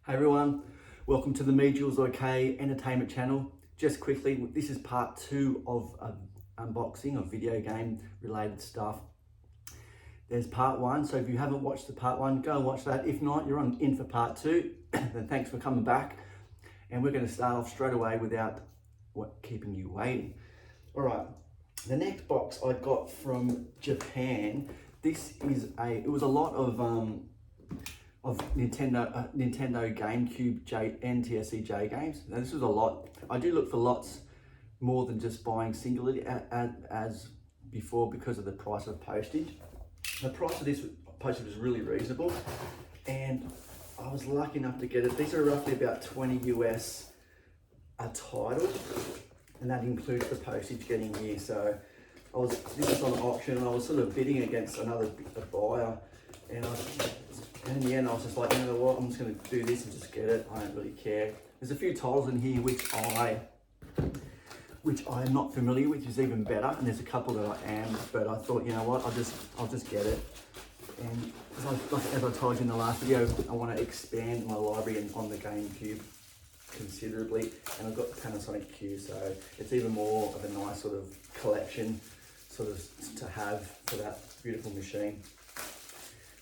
Hey everyone, welcome to the Me Jules OK Entertainment channel. Just quickly, this is part 2 of unboxing of video game related stuff. There's part 1, so if you haven't watched the part 1, go and watch that. If not, you're in for part 2. Then thanks for coming back. And we're going to start off straight away without keeping you waiting. All right, the next box I got from Japan. It was a lot of Nintendo GameCube NTSC games. Now this was a lot. I do look for lots more than just buying singularly as before because of the price of postage. The price of this postage was really reasonable, and I was lucky enough to get it. These are roughly about 20 US a title, and that includes the postage getting here. So this was on auction, and I was sort of bidding against a buyer, and in the end I was just like, you know what, I'm just going to do this and just get it. I don't really care. There's a few titles in here which I'm not familiar with, which is even better, and there's a couple that I am, but I thought, you know what, I'll just get it. And as I told you in the last video, I want to expand my library on the GameCube considerably, and I've got the Panasonic Q, so it's even more of a nice sort of collection to have for that beautiful machine.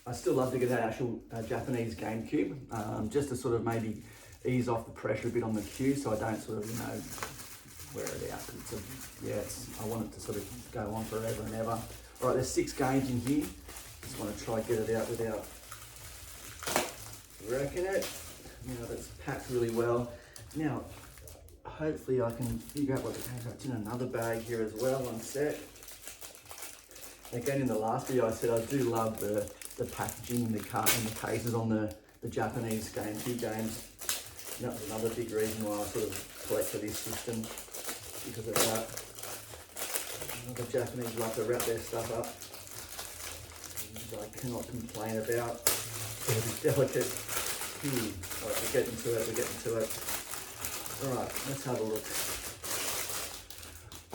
I still love to get that actual Japanese GameCube, just to sort of maybe ease off the pressure a bit on the Q, so I don't sort of, wear it out. I want it to sort of go on forever and ever. All right, there's 6 games in here. Just want to try and get it out without wrecking it. That's packed really well. Now, hopefully I can figure out what the games are. It's in another bag here as well. One sec. Again, in the last video I said I do love the packaging and the cases on the Japanese GameCube games. And that was another big reason why I sort of collected this system, because of that. The Japanese love to wrap their stuff up, which I cannot complain about. It's delicate. Alright, we're getting to it. Alright, let's have a look.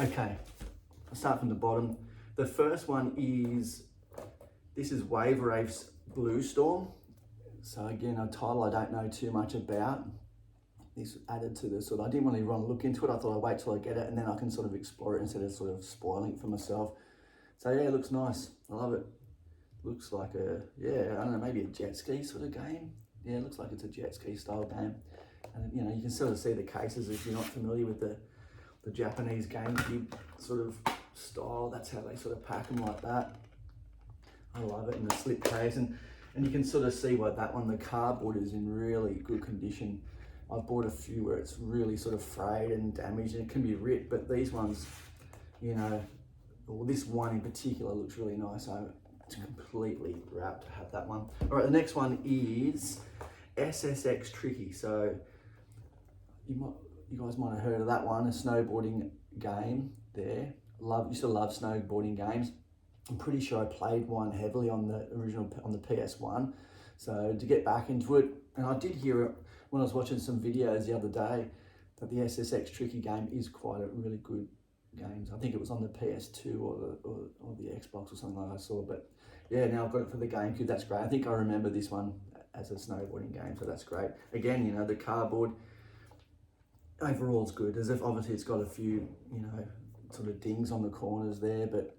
Okay, I'll start from the bottom. The first one this is Wave Rafe's Blue Storm. So again, a title I don't know too much about. This added to the I didn't really want to look into it. I thought I'd wait till I get it and then I can sort of explore it instead of sort of spoiling it for myself. So yeah, it looks nice. I love it. Looks like I don't know, maybe a jet ski sort of game. Yeah, it looks like it's a jet ski style game. And you can sort of see the cases if you're not familiar with the Japanese GameCube sort of style. That's how they sort of pack them, like that. I love it, in the slip case, and you can sort of see why that one, the cardboard is in really good condition. I've bought a few where it's really sort of frayed and damaged, and it can be ripped, but these ones, this one in particular looks really nice. So it's completely wrapped to have that one. All right, the next one is SSX Tricky. So you guys might have heard of that one, a snowboarding game there. Used to love snowboarding games. I'm pretty sure I played one heavily on the PS1. So to get back into it, and I did hear it when I was watching some videos the other day, that the SSX Tricky game is quite a really good game. I think it was on the PS2 or the Xbox or something like I saw. But yeah, now I've got it for the GameCube. That's great. I think I remember this one as a snowboarding game, so that's great. Again, the cardboard overall's good. Obviously it's got a few, sort of dings on the corners there, but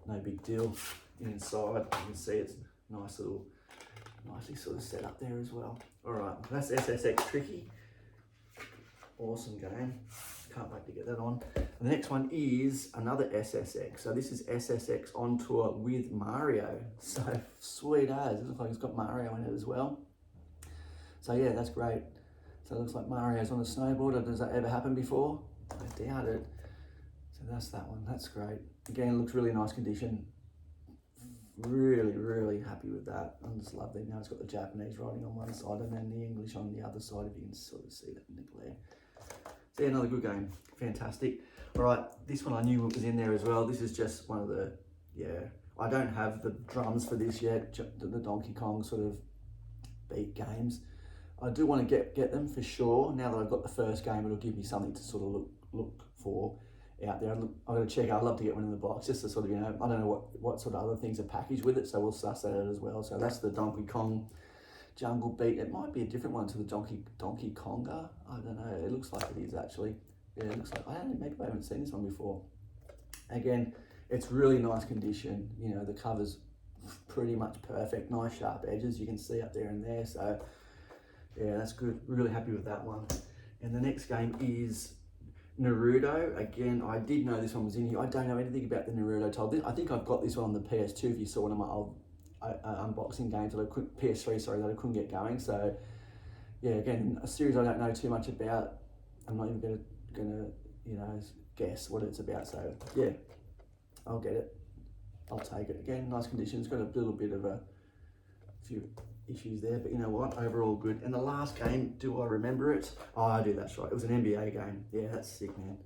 no big deal. Inside, you can see it's nicely sort of set up there as well. All right, that's SSX Tricky. Awesome game. Can't wait to get that on. And the next one is another SSX. So this is SSX on tour with Mario. So sweet as. It looks like it's got Mario in it as well. So yeah, that's great. So it looks like Mario's on a snowboard. Does that ever happen before? I doubt it. So that's that one. That's great. Again, it looks really nice condition. Really, really happy with that. I just love that. Now it's got the Japanese writing on one side and then the English on the other side, if you can sort of see that in the glare. So yeah, another good game. Fantastic. All right, this one I knew was in there as well. This is just one of the, I don't have the drums for this yet, the Donkey Kong sort of beat games. I do want to get them for sure. Now that I've got the first game, it'll give me something to sort of look for out there. I'm going to check. I'd love to get one in the box, just to sort of, I don't know what sort of other things are packaged with it, so we'll suss that out as well. So that's the Donkey Kong Jungle Beat. It might be a different one to the Donkey Konga. I don't know. It looks like it is actually. Yeah, it looks like maybe I haven't seen this one before. Again, it's really nice condition. You know, the cover's pretty much perfect. Nice sharp edges you can see up there and there. So yeah, that's good. Really happy with that one. And the next game is Naruto. Again, I did know this one was in here. I don't know anything about the Naruto title. I think I've got this one on the PS2 if you saw one of my old unboxing games that I couldn't, PS3, sorry, that I couldn't get going. So yeah, again, a series I don't know too much about. I'm not even gonna you know, guess what it's about. So yeah, I'll get it. I'll take it. Again, nice condition. It's got a little bit of a few issues there, but you know what, overall good. And the last game, do I remember it? Oh, I do, that's right. It was an NBA game. Yeah, that's sick, man.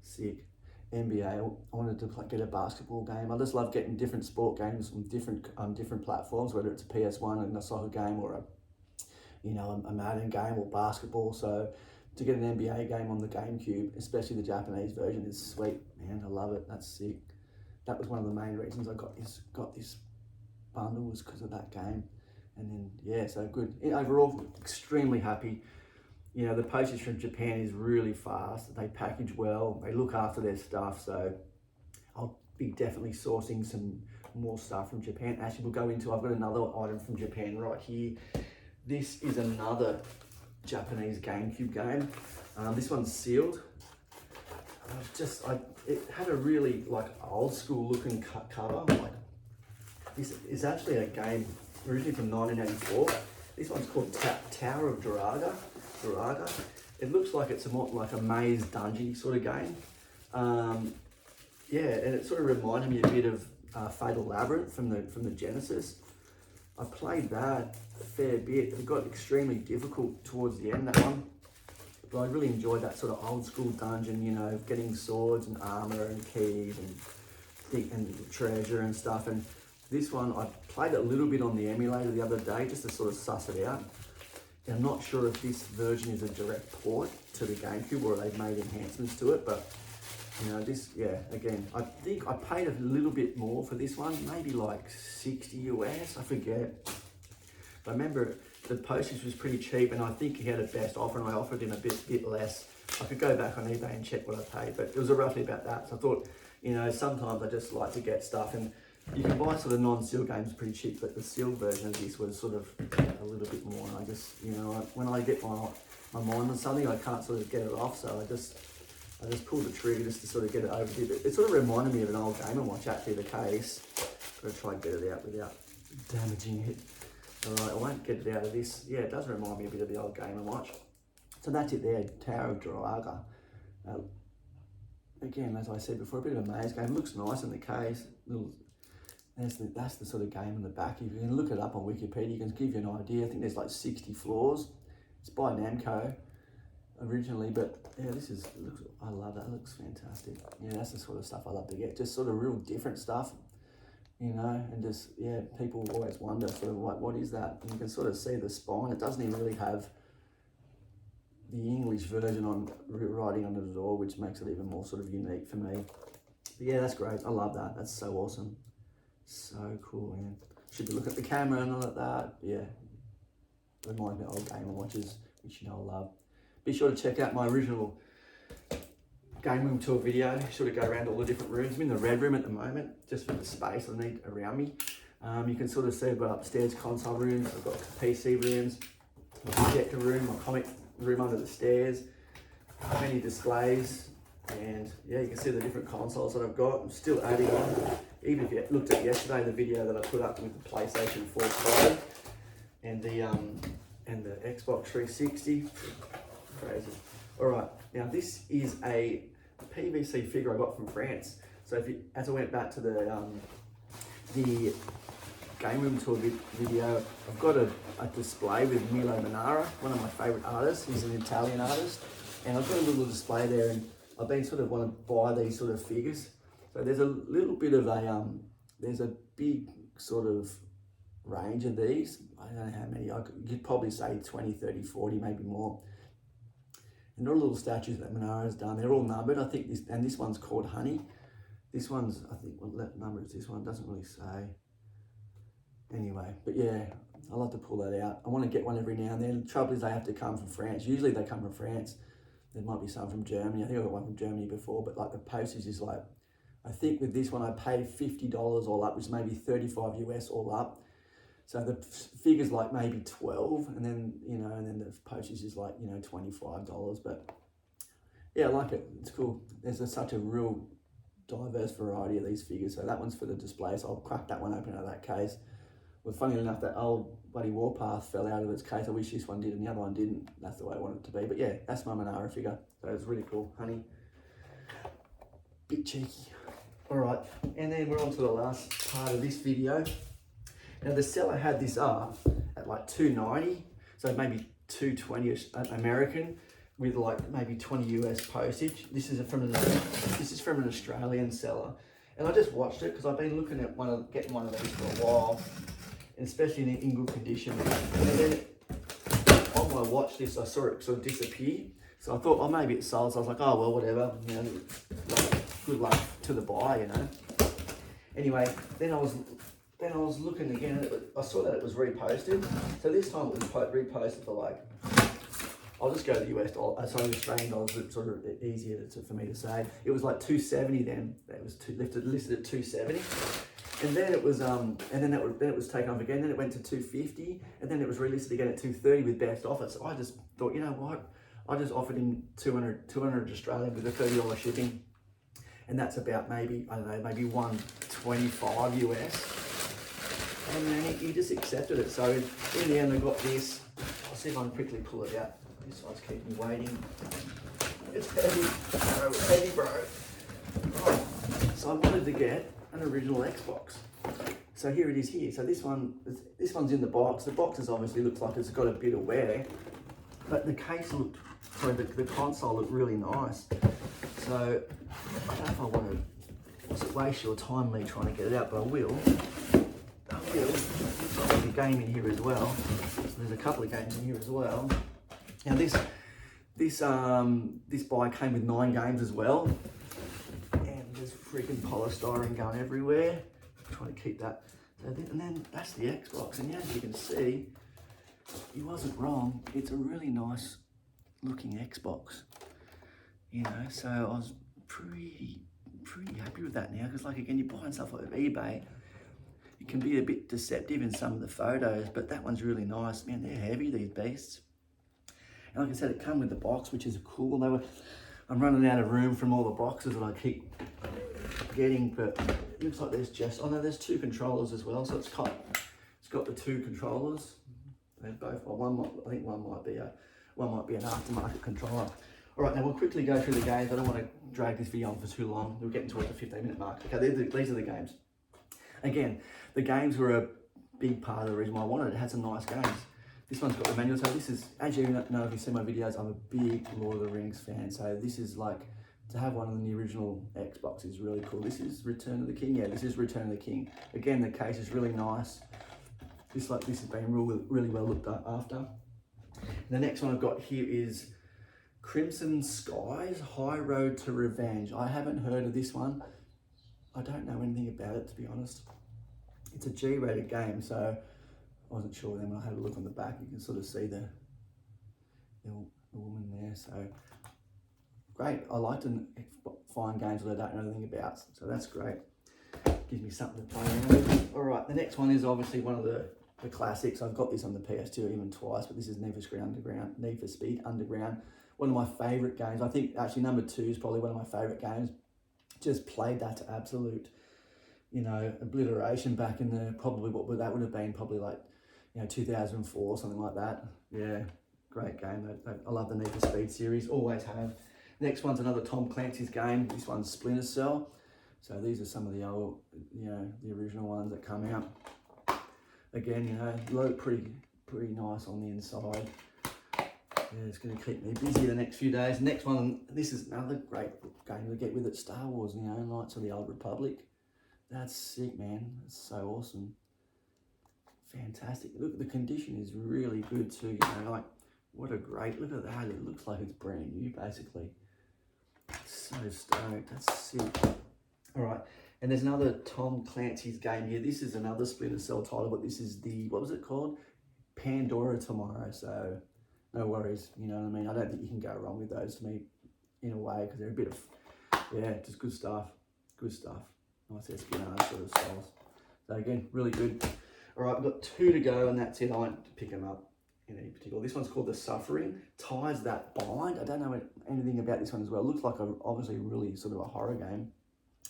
Sick. NBA. I wanted to get a basketball game. I just love getting different sport games from different platforms, whether it's a PS1 and a soccer game or a Madden game or basketball. So to get an NBA game on the GameCube, especially the Japanese version, is sweet, man. I love it. That's sick. That was one of the main reasons I got this bundle, was because of that game. And then yeah, so good. Overall, extremely happy. You know, the postage from Japan is really fast. They package well. They look after their stuff. So I'll be definitely sourcing some more stuff from Japan. Actually, we'll go into, I've got another item from Japan right here. This is another Japanese GameCube game. This one's sealed. It had a really old school looking cover. This is actually a game originally from 1984. This one's called Tower of Duraga. It looks like it's more like a maze dungeon sort of game. Yeah, and it sort of reminded me a bit of Fatal Labyrinth from the Genesis. I played that a fair bit. It got extremely difficult towards the end, that one. But I really enjoyed that sort of old school dungeon, you know, getting swords and armor and keys and treasure and stuff. And this one, I played it a little bit on the emulator the other day just to sort of suss it out. And I'm not sure if this version is a direct port to the GameCube or they've made enhancements to it, but you know, this, yeah, again, I think I paid a little bit more for this one, maybe like 60 US, I forget. But I remember the postage was pretty cheap and I think he had a best offer and I offered him a bit less. I could go back on eBay and check what I paid, but it was roughly about that. So I thought, you know, sometimes I just like to get stuff, and you can buy sort of non-sealed games pretty cheap, but the sealed version of this was sort of a little bit more. And I just, you know, when I get my mind on something, I can't sort of get it off, so I just pulled the trigger just to sort of get it over here. But it sort of reminded me of an old Game & Watch, actually, the case. Gotta try and get it out without damaging it. All right, I won't get it out of this. Yeah, it does remind me a bit of the old Game & Watch. So that's it there, Tower of Duraga. Again, as I said before, a bit of a maze game. It looks nice in the case. That's the sort of game in the back. If you can look it up on Wikipedia, it can give you an idea. I think there's like 60 floors. It's by Namco originally, but yeah, I love that. It looks fantastic. Yeah, that's the sort of stuff I love to get. Just sort of real different stuff, you know, and just, yeah, people always wonder sort of like, what is that? And you can sort of see the spine. It doesn't even really have the English version on writing on it at all, which makes it even more sort of unique for me. But yeah, that's great. I love that. That's so awesome. So cool, man. Should be looking at the camera and all of that. Yeah, reminds me of old Game & Watches, which you know I love. Be sure to check out my original game room tour video. Sort of go around all the different rooms. I'm in the red room at the moment, just for the space I need around me. You can sort of see I've got upstairs console rooms, I've got PC rooms, my projector room, my comic room under the stairs, many displays, and yeah, you can see the different consoles that I've got. I'm still adding on. Even if you looked at yesterday, the video that I put up with the PlayStation 4 Pro and the Xbox 360, crazy. All right, now this is a PVC figure I got from France. So as I went back to the game room tour video, I've got a display with Milo Manara, one of my favorite artists. He's an Italian artist, and I've got a little display there, and I've been sort of want to buy these sort of figures. So there's a little bit of there's a big sort of range of these. I don't know how many, you'd probably say 20, 30, 40, maybe more. And they're all little statues that Manara's done. They're all numbered. I think this one's called Honey. This one's, I think, what number is this one? Doesn't really say. Anyway, but yeah, I love to pull that out. I want to get one every now and then. The trouble is they have to come from France. Usually they come from France. There might be some from Germany. I think I got one from Germany before, but like the postage is like, I think with this one I paid $50 all up, which is maybe 35 US all up. So the figure's like maybe 12, and then, you know, and then the postage is like, you know, $25. But yeah, I like it. It's cool. There's such a real diverse variety of these figures. So that one's for the display. So I'll crack that one open out of that case. Well, funny enough, that old bloody Warpath fell out of its case. I wish this one did and the other one didn't. That's the way I want it to be. But yeah, that's my Monara figure. So it's really cool. Honey. Bit cheeky. All right. And then we're on to the last part of this video. Now the seller had this up at like $2.90, so maybe $2.20 American, with like maybe 20 US postage. This is from an Australian seller, and I just watched it because I've been looking at getting one of these for a while, and especially in good condition. And then on my watch list, I saw it sort of disappear. So I thought, oh, maybe it's sold. So I was like, oh well, whatever. You know, good luck to the buyer, you know. Anyway, then I was looking again, I saw that it was reposted. So this time it was reposted for like, I'll just go to the US dollar, sorry, Australian dollars, it's sort of easier for me to say. It was like $2.70 then. It was listed at $2.70. And then it was, then it was taken off again. Then it went to $2.50, and then it was relisted again at $2.30 with best offer. So I just thought, you know what? I just offered him 200 Australian with a $30 shipping. And that's about maybe, I don't know, maybe $125 US. And then he just accepted it. So in the end, I got this. I'll see if I can quickly pull it out. This one's keeping me waiting. It's heavy, bro. Right. So I wanted to get an original Xbox. So here it is here. So this one's in the box. The box obviously looks like it's got a bit of wear, but the case looked, sorry, the console looked really nice. So I don't know if I want to waste your time me trying to get it out, but I will. There's a game in here as well. There's a couple of games in here as well. Now this buy came with 9 games as well, and there's freaking polystyrene going everywhere. I'm trying to keep that. And then that's the Xbox, and as you can see, he wasn't wrong. It's a really nice looking Xbox, you know. So I was pretty happy with that now, because like again, you're buying stuff off eBay. It can be a bit deceptive in some of the photos, but that one's really nice. Man, they're heavy, these beasts. And like I said, it came with the box, which is cool. I'm running out of room from all the boxes that I keep getting, but it looks like there's there's 2 controllers as well. So it's got the 2 controllers. They're both, I think one might be an aftermarket controller. All right, now we'll quickly go through the games. I don't want to drag this video on for too long. We're getting towards the 15-minute mark. Okay, these are the games. Again, the games were a big part of the reason why I wanted it. It had some nice games. This one's got the manual. So this is, as you know, if you see my videos, I'm a big Lord of the Rings fan. So this is like, to have one of the original Xbox is really cool. This is Return of the King. Yeah, this is Return of the King. Again, the case is really nice. This has been really well looked after. The next one I've got here is Crimson Skies, High Road to Revenge. I haven't heard of this one. I don't know anything about it, to be honest. It's a G-rated game, so I wasn't sure then when I had a look on the back. You can sort of see the woman there. So great. I like to find games that I don't know anything about, so that's great. Gives me something to play around with. All right, the next one is obviously one of the classics. I've got this on the PS2 even twice, but this is Need for Speed Underground. One of my favourite games. I think actually number 2 is probably one of my favourite games. Just played that to absolute, you know, obliteration back in the, probably what that would have been, probably like, you know, 2004, something like that. Yeah, great game. I love the Need for Speed series, always have. Next one's another Tom Clancy's game. This one's Splinter Cell. So these are some of the old, you know, the original ones that come out. Again, you know, look pretty nice on the inside. Yeah, it's going to keep me busy the next few days. Next one, this is another great game to get with it, Star Wars, you know, Knights of the Old Republic. That's sick, man. That's so awesome. Fantastic. Look, the condition is really good too, you know, like, what a great, look at that. It looks like it's brand new, basically. So stoked. That's sick. All right. And there's another Tom Clancy's game here. This is another Splinter Cell title, but this is the, what was it called? Pandora tomorrow, so no worries, you know what I mean? I don't think you can go wrong with those to me in a way, because they're a bit of, yeah, just good stuff. Good stuff. Nice espionage sort of styles. So again, really good. All right, we've got 2 to go, and that's it. I won't pick them up in any particular. This one's called The Suffering. Ties That Bind. I don't know anything about this one as well. It looks like obviously really sort of a horror game.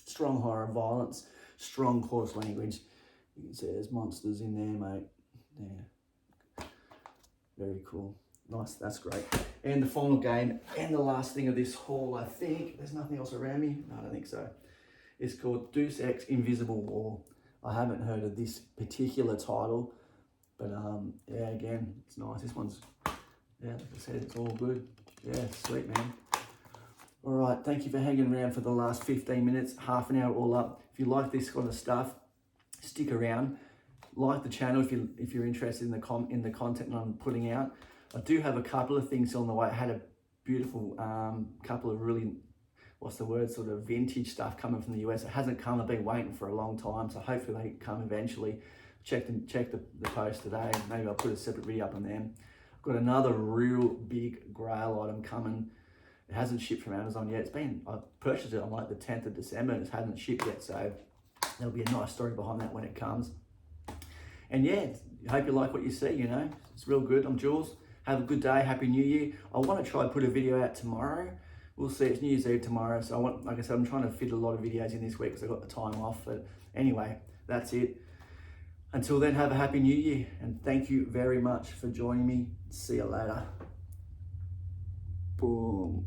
Strong horror, violence, strong coarse language. You can see there's monsters in there, mate. Yeah. Very cool. Nice, that's great. And the final game, and the last thing of this haul, I think, there's nothing else around me. No, I don't think so. It's called Deus Ex Invisible War. I haven't heard of this particular title, but yeah, again, it's nice. This one's, yeah, like I said, it's all good. Yeah, sweet, man. All right, thank you for hanging around for the last 15 minutes, half an hour all up. If you like this kind of stuff, stick around. Like the channel if you're interested in the content I'm putting out. I do have a couple of things on the way. I had a beautiful couple of really, what's the word, sort of vintage stuff coming from the US. It hasn't come. I've been waiting for a long time, so hopefully they come eventually. Check the post today. Maybe I'll put a separate video up on them. I've got another real big grail item coming. It hasn't shipped from Amazon yet. I purchased it on like the 10th of December and it hasn't shipped yet, so there'll be a nice story behind that when it comes. And yeah, I hope you like what you see, you know. It's real good. I'm Jules. Have a good day. Happy New Year. I want to try and put a video out tomorrow. We'll see. It's New Year's Eve tomorrow. So like I said, I'm trying to fit a lot of videos in this week because I've got the time off. But anyway, that's it. Until then, have a happy New Year. And thank you very much for joining me. See you later. Boom.